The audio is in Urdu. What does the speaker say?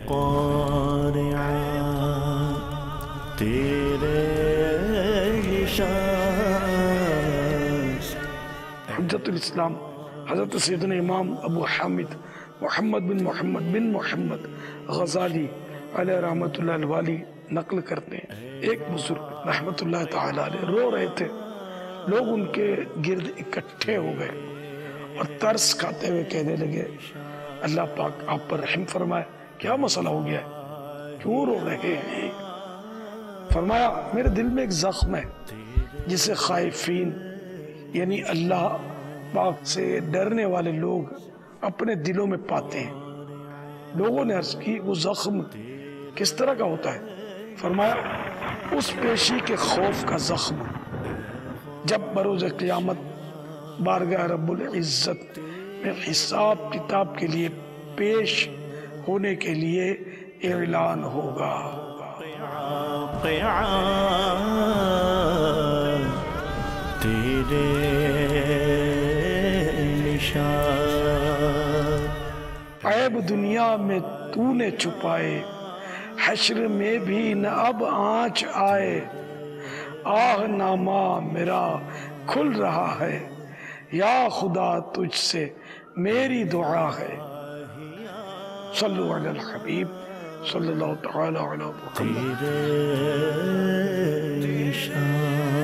قارعہ تیرے شان۔ حجت الاسلام حضرت سیدنا امام ابو حامد محمد بن محمد غزالی علیہ رحمت اللہ الوالی نقل کرتے ہیں، ایک بزرگ رحمت اللہ تعالی علیہ رو رہے تھے، لوگ ان کے گرد اکٹھے ہو گئے اور ترس کھاتے ہوئے کہنے لگے اللہ پاک آپ پر رحم فرمائے، کیا مسئلہ ہو گیا ہے، کیوں رو رہے ہیں؟ فرمایا میرے دل میں ایک زخم ہے جسے خائفین یعنی اللہ پاک سے ڈرنے والے لوگ اپنے دلوں میں پاتے ہیں۔ لوگوں نے عرض کی وہ زخم کس طرح کا ہوتا ہے؟ فرمایا اس پیشی کے خوف کا زخم جب بروز قیامت بارگاہ رب العزت میں حساب کتاب کے لیے پیش ہونے کے لیے اعلان ہوگا۔ تیرے نشان، عیب دنیا میں تو نے چھپائے، حشر میں بھی نہ اب آنچ آئے، آہ نامہ میرا کھل رہا ہے، یا خدا تجھ سے میری دعا ہے۔ صلو علی الحبیب صلی اللہ تعالی علی محمد۔ تیرے نشان